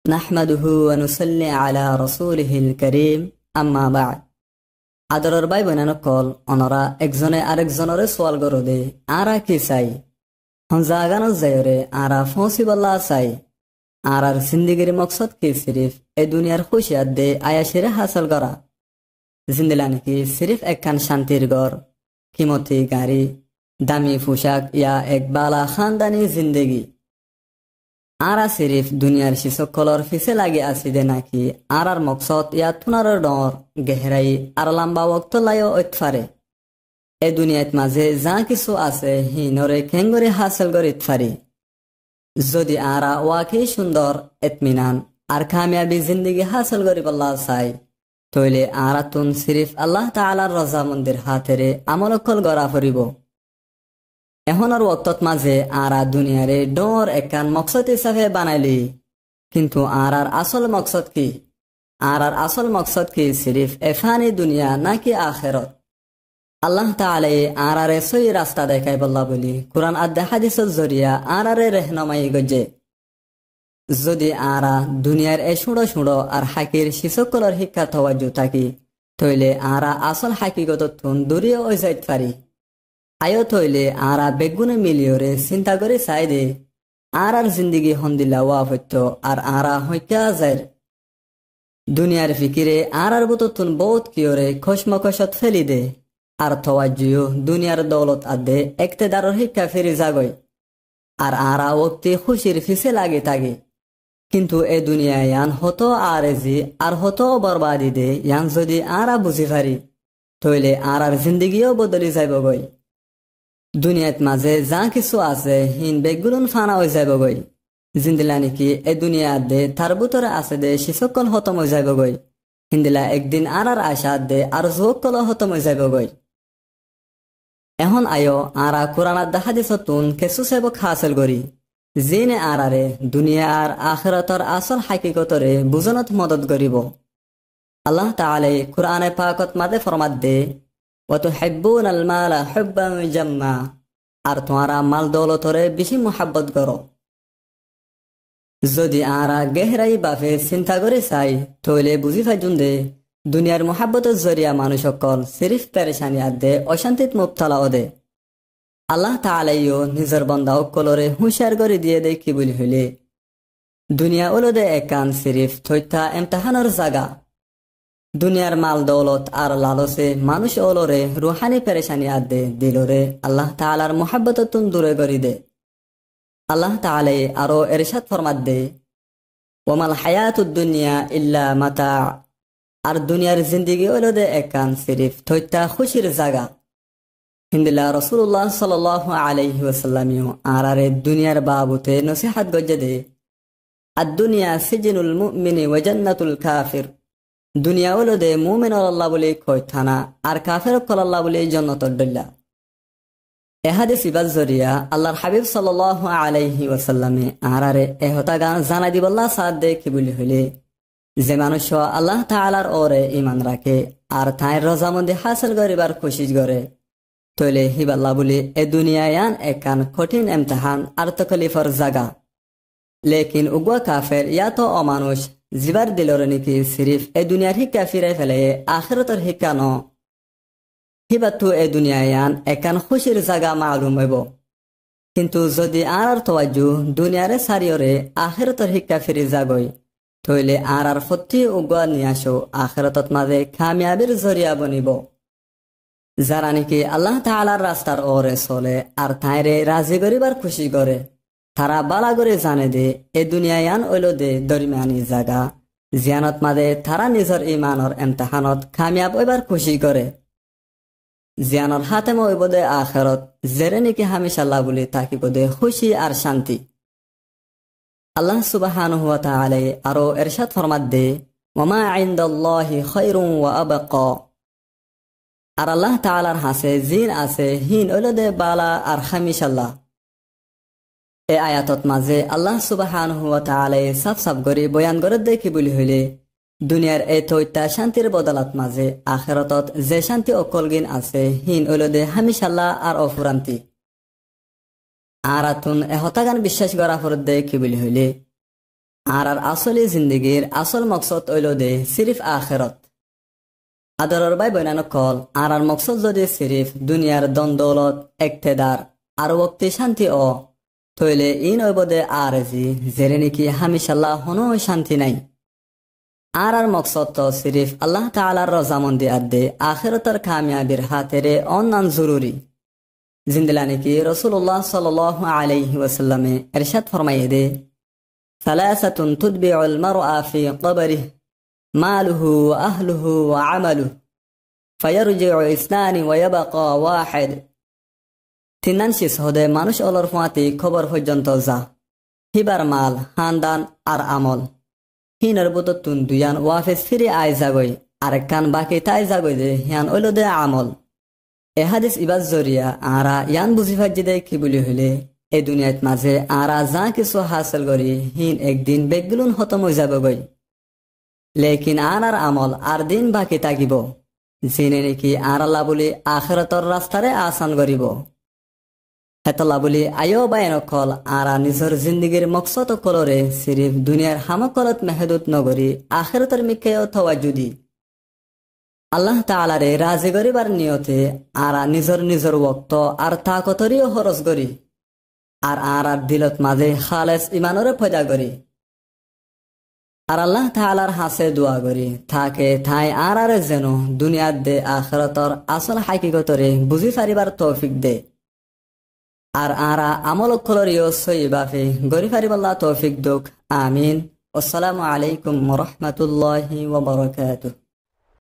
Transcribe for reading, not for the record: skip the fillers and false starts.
نحمده ونصلي على رسوله الكريم أما بعد আদরের ভাই বোনেনকল অনরা একজনে আরেকজনরে সওয়াল করদে আরা কি চাই হনজাগানো যায়রে আরা ফসিবল্লাহ চাই আরার জিন্দেগির মকসদ কি সিরিফ এই দুনিয়ার খুশিয়াত দে আয়াশিরে হাসিল করা জিন্দেলানি কি সিরিফ একখান শান্তির ঘর কিমতি গাড়ি দামি পোশাক ইয়া এক বালা খানদানি জিন্দেগি আরা সিরিফ দুনিয়ার শিসকলর ফিসে লাগি আসিদে নাকি আরার মকসদ ইয়া তুনারর ডর গেহরাই আর লম্বা ওক্ত লাইও ঐতফারে এ দুনিয়াত মাঝে যা কিছু আছে হিনরে কেঙ্গরে হাসিল করিত ফারি যদি আরা ওয়াকি সুন্দর এতমিনান আর কামিয়াবি জিন্দেগি হাসিল করি বল্লাহ চাই তইলে আরা তুন সিরিফ আল্লাহ তাআলার রজামন্দির হাতেরে আমলকল গড়া ফরিব এহনার ওক্তত মাঝে আরা দুনিয়ারে ডর একান মকসদ হিসাবে বানাইলি কিন্তু আরার আসল মকসদ কি আরার আসল মকসদ কি সিরিফ এফানি দুনিয়া নাকি আখিরাত আল্লাহ তাআলা আরারে সহি রাস্তা দেখাই বল্লা বলি কুরআন আর হাদিসের জরিয়া আরারে রহনুমাই গজে যদি আরা দুনিয়ার এ সুড়ো সুড়ো আর হাকির শিসকলর শিক্ষা তওয়াজ্জু থাকি তইলে আরা আসল হাকিগত তুন দূরিয়ে ওই যাইত পারি আয়ো তইলে আরা বেগুনে মিলিয়রে চিন্তা করে চাই দে আরার জিন্দিগি হন্দিলা ওয়া হইত আর আরা হইকা যায় দুনিয়ার ফিকিরে আরার বুততুন বহুত কিয়রে খসমকশত ফেলি দে আর তওয়াজ্জু দুনিয়ার দৌলত আদে ইকতেদারর শিক্ষা ফিরে যাগই আর আরা ওক্তি খুশির ফিসে লাগে তাগে কিন্তু এ দুনিয়া ইয়ান হতো আরেজি আর হতো বরবাদি দে ইয়ান যদি আরা বুঝি পারি তইলে আরার জিন্দিগিও বদলি যাইব গই দুনিয়াত মাঝে যা কিছু আছে হিন বেগুলুন ফানা হয়ে যাইব গই জিন্দিলানি কি এ দুনিয়া দে তার ভিতরে আছে দে শিসকল হতম হয়ে যাইব গই হিন্দিলা একদিন আরার আশা দে আর যুবকল হতম হয়ে যাইব গই এখন আয়ো আরা কুরআন আর হাদিসতুন কিছু সেবক হাসিল করি জিনে আরারে দুনিয়া আর আখিরাতর আসল হাকিকতরে বুঝনত মদত করিব আল্লাহ তাআলা কুরআনে পাকত মাঝে ফরমাত দে وتحبون المال حبا جما আর তোমরা মাল দৌলতরে বেশি মোহাব্বত করো যদি আরা গেহরাই বাফে চিন্তা করে চাই তইলে বুঝি ফাইজুন দে দুনিয়ার মোহাব্বতের জরিয়া মানুষ সকল সিরিফ পেরেশানি আদে অশান্তিত মুবতলা ওদে আল্লাহ তাআলাইও নিজের বান্দা সকলরে হুঁশিয়ার করে দিয়ে দেয় কি বলি হইলে দুনিয়া ওলদে একান সিরিফ থইতা ইমতিহানের জায়গা দুনিয়ার মাল দৌলত আর লালসে মানুষ ওলরে রুহানি পেরেশানি আদে দিলরে আল্লাহ তাআলার মোহাব্বততুন দূরে করি দে আল্লাহ তাআলা আরো ইরশাদ ফরমাত দে ওয়ামাল হায়াতুদ দুনিয়া ইল্লা মাতা আর দুনিয়ার জিন্দেগি ওলদে একান সিরিফ থইতা খুশির জায়গা হিন্দিলা রাসূলুল্লাহ সাল্লাল্লাহু আলাইহি ওয়াসাল্লামিও আরারে দুনিয়ার বাবুতে নসিহত গজে দে আদ দুনিয়া সিজনুল মুমিনি ওয়া জান্নাতুল কাফির দুনিয়া ওলদে মুমিন আল্লাহ বলে কয় থানা আর কাফের আল্লাহ বলে জান্নাতুল দল্লা এ হাদিস ইবাজ জরিয়া আল্লাহর হাবিব সাল্লাল্লাহু আলাইহি ওয়াসাল্লামে আরারে এহতা গান জানা দিবল্লাহ সাদ দে কি বলি হইলে যে মানুষ আল্লাহ তাআলার ওরে ঈমান রাখে আর তার রজামন্দি হাসিল করিবার কোশিশ করে তইলে হিবাল্লাহ বলি এ দুনিয়ায়ান একান কঠিন ইমতিহান আর তকলিফর জায়গা লেকিন উগা কাফের ইয়া তো অমানুষ জিবার দিলরে নাকি সিরিফ এ দুনিয়ার শিক্ষা ফিরাই ফেলে আখিরাতের শিক্ষা ন হিবাতু এ দুনিয়ায়ান একান খুশির জায়গা মালুম হইব কিন্তু যদি আর তওয়াজ্জু দুনিয়ারে সারিয়রে আখিরাতের শিক্ষা ফিরে যাগই তইলে আর ফতি উগা নিয়াসো আখিরাতত মাঝে কামিয়াবির জরিয়া বনিব যারা নাকি আল্লাহ তাআলার রাস্তার ওরে চলে আর তাইরে রাজি করিবার খুশি করে তারা বালা করে জানে দে এ দুনিয়ায়ান ওইল দে দরমিয়ানি জায়গা জিয়ানত মাঝে তারা নিজের ইমানর ইমতিহানত কামিয়াব হইবার খুশি করে জিয়ানর হাতে হইব দে আখিরাত জেরে নাকি হামেশাল্লাহ বলে থাকিব দে খুশি আর শান্তি আল্লাহ সুবহানাহু ওয়া তাআলা আরো ইরশাদ ফরমাত দে ওয়ামা ইনদাল্লাহি খায়রুন ওয়া আবকা আর আল্লাহ তাআলার হাসে জিন আছে হিন ওইল দে বালা আর হামেশাল্লাহ এ আয়াতত মাঝে আল্লাহ সুবহানাহু ওয়া তাআলা সাফ সাফ করে বয়ান করে দেখি বলি হইলে দুনিয়ার এই তৈতা শান্তির বদলাত মাঝে আখিরাতত যে শান্তি অকলগিন আছে হিন ওলদে হামেশাল্লাহ আর অফুরান্তি আর আতুন এ হতাগান বিশ্বাস করা ফরত দেখি বলি হইলে আর আসলি জিন্দগির আসল মকসদ হইল দে সিরিফ আখেরত। আদরের ভাই বোন কল আর মকসদ যদি সিরিফ দুনিয়ার দন্দৌলত একতেদার আর ওক্তি শান্তি তইলে ইন ওইবদে আর জি জেরে নাকি হামিশাল্লাহ হনো শান্তি নাই। আর মকসদ তো সিরিফ আল্লাহ তাআলার রজামন্দি আদে আখিরাতের কামিয়াবির হাতেরে অন্যান জরুরি। জিন্দিলা নাকি রাসূলুল্লাহ সাল্লাল্লাহু আলাইহি ওয়াসাল্লামে ইরশাদ ফরমাইয়ে দে, সালাসাতুন তুতবিউল মারআ ফি কবরিহি মালুহু ওয়া আহলুহু ওয়া আমালুহু ফায়ারজিউ ইসনানি ওয়া ইয়াবকা ওয়াহিদ। তিনান শেষ হদে মানুষ অলর ফুয়াতি খবর পর্যন্ত যা হিবার মাল খানদান আর আমল হিনর বুততুন দুয়ান ওয়াফেস ফিরে আয় যাগই আর কান বাকি তাই যাগই দে হিয়ান ওইল দে আমল। এ হাদিস ইবাজ জরিয়া আরা ইয়ান বুঝি ফাজি দে কি বলি হইলে এই দুনিয়াত মাঝে আরা যা কিছু হাসিল করি হিন একদিন বেগগুলুন খতম হয়ে যাবগই, লেকিন আর আমল আর দিন বাকি থাকিব জিনে নাকি আর আল্লাহ বলি আখিরাতর রাস্তারে আসান করিব। হেতলা বলি আয়ো বায়ন কল আরা নিজর জিন্দগির মকসদ কলরে সিরিফ দুনিয়ার হামকলত মেহদুত নগরী আখিরাতের মিকে অথবা যদি আল্লাহ তাআলারে রাজি করিবার নিয়তে আরা নিজর ওক্ত আর তাকতরিও খরচ করি আর আর দিলত মাঝে খালেস ইমানরে পয়দা করি আর আল্লাহ তাআলার হাসে দোয়া করি থাকে ঠাই আর যেন দুনিয়ার দে আখিরাতর আসল হাকিকতরে বুঝি পারিবার তৌফিক দে আর আরা আমল কলরিও সইবাফে গরি পারিবাল্লাহ তৌফিক দুক। আমিন। আসসালামু আলাইকুম ওয়া রাহমাতুল্লাহি ওয়া বারাকাতুহু।